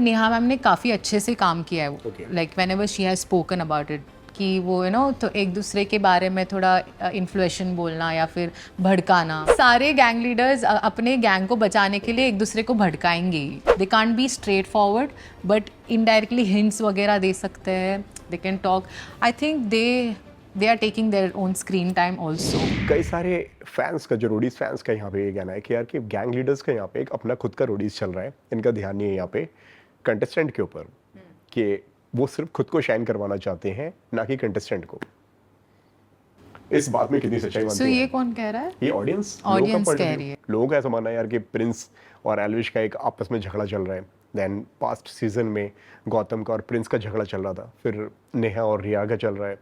Neha ma'am ने काफ़ी अच्छे से काम किया है, like when ever she has spoken about it कि वो तो एक दूसरे के बारे में थोड़ा इन्फ्लुएशन बोलना या फिर भड़काना। सारे गैंग लीडर्स अपने गैंग को बचाने के लिए एक दूसरे को भड़काएंगे ही। They can't be straightforward but indirectly hints वगैरह दे सकते हैं। They can talk. I think they are taking their own screen time also. कई सारे फैंस का, जो रोडीज फैंस का यहाँ पे ये कहना है कि यार कि गैंग लीडर्स का यहाँ पे एक अपना खुद का रोडीज चल रहा है, इनका ध्यान नहीं है यहाँ पे कंटेस्टेंट के ऊपर कि वो सिर्फ खुद को शाइन करवाना चाहते हैं, ना कि कंटेस्टेंट को। इस बात में कितनी सच्चाई मानते हैं? ये कौन कह रहा है? ये ऑडियंस कह रही है। लोगों का ऐसा मानना है यार कि प्रिंस और एल्विश का एक आपस में झगड़ा चल रहा है। देन पास्ट सीजन में गौतम का और प्रिंस का झगड़ा चल रहा था, फिर नेहा और रिया का चल रहा है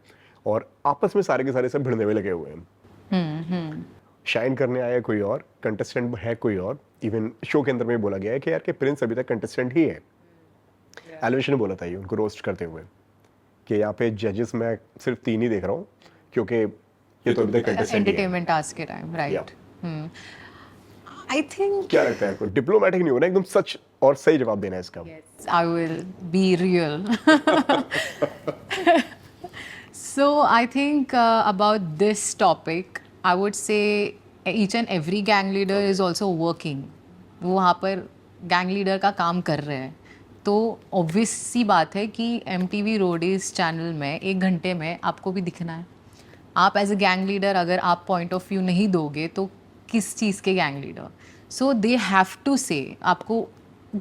और आपस में सारे के सारे सब भिड़ने में लगे हुए हैं। शाइन करने आया कोई और, कंटेस्टेंट है कोई और। इवन शो के अंदर में बोला गया है कि यार कि प्रिंस अभी तक कंटेस्टेंट ही है। एल्विश ने बोला था ये उनको रोस्ट करते हुए कि यहाँ पे जजेस मैं सिर्फ 3 ही देख रहा हूँ क्योंकि ये तो अभी तक कंटेस्टेंट एंटरटेनमेंट आज के टाइम, राइट। आई थिंक क्या लगता है आपको? डिप्लोमेटिक नहीं होना, एकदम सच और सही जवाब देना है इसका। I will be real. So I think about this topic, I would say each and every gang leader is also working. वो वहाँ पर गैंग लीडर का काम कर रहे हैं, तो ऑब्वियस सी बात है कि MTV रोडीज चैनल में 1 घंटे में आपको भी दिखना है। आप एज ए गैंग लीडर अगर आप पॉइंट ऑफ व्यू नहीं दोगे तो किस चीज़ के gang leader? So they have to say, आपको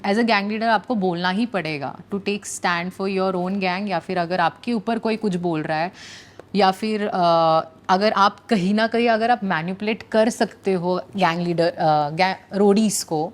एज अ गैंग लीडर आपको बोलना ही पड़ेगा to take stand for your own gang. या फिर अगर आपके ऊपर कोई कुछ बोल रहा है या फिर अगर आप कहीं ना कहीं अगर आप मैनिपुलेट कर सकते हो गैंग लीडर रोडीज़ को,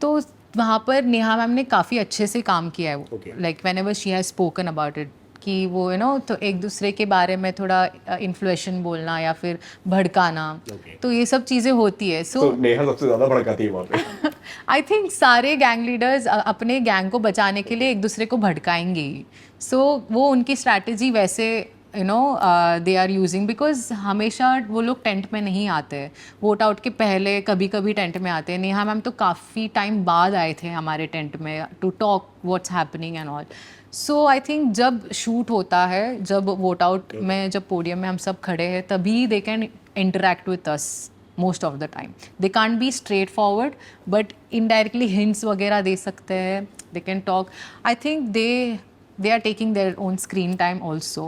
तो वहाँ पर नेहा मैम ने काफ़ी अच्छे से काम किया है, like when ever she has spoken about it कि वो तो एक दूसरे के बारे में थोड़ा इन्फ्लुएशन बोलना या फिर भड़काना। तो ये सब चीज़ें होती है। सो नेहा सबसे ज़्यादा भड़काती है वहाँ पे। आई थिंक सारे गैंग लीडर्स अपने गैंग को बचाने के लिए एक दूसरे को भड़काएंगे ही। सो वो उनकी स्ट्रैटेजी वैसे दे आर यूजिंग, बिकॉज हमेशा वो लोग टेंट में नहीं आते। वोट आउट के पहले कभी कभी टेंट में आते हैं। नेहा मैम तो काफ़ी टाइम बाद आए थे हमारे टेंट में to talk what's happening and all. So I think जब शूट होता है, जब वोट आउट में, जब पोडियम में हम सब खड़े हैं, तभी they can interact with us most of the time. They can't be straightforward but indirectly hints वगैरह दे सकते हैं। They can talk. I think they are taking their own screen time also.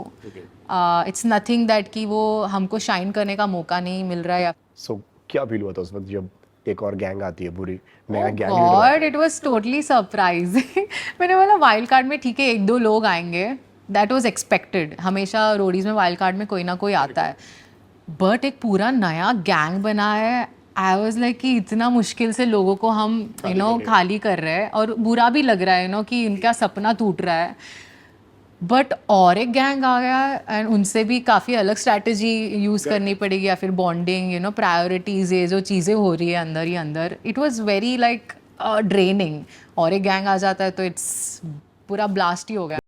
It's nothing that कि वो हमको shine करने का मौका नहीं मिल रहा है। सो क्या फील हुआ था उस वक्त जब एक और गैंग आती है, बुरी नया gang? God, it was totally surprising. मैंने बोला वाइल्ड कार्ड में ठीक है 1-2 लोग आएंगे, दैट वाज एक्सपेक्टेड। हमेशा रोडीज में वाइल्ड कार्ड में कोई ना कोई आता है, बट एक पूरा नया गैंग बना है। आई वाज लाइक कि इतना मुश्किल से लोगों को हम खाली कर रहे हैं और बुरा भी लग रहा है कि इनका सपना टूट रहा है। बट और एक गैंग आ गया एंड उनसे भी काफ़ी अलग स्ट्रैटेजी यूज़ करनी पड़ेगी या फिर बॉन्डिंग, प्रायोरिटीज़, ये जो चीज़ें हो रही है अंदर ही अंदर। It was very like draining. और एक गैंग आ जाता है तो इट्स पूरा ब्लास्ट ही हो गया।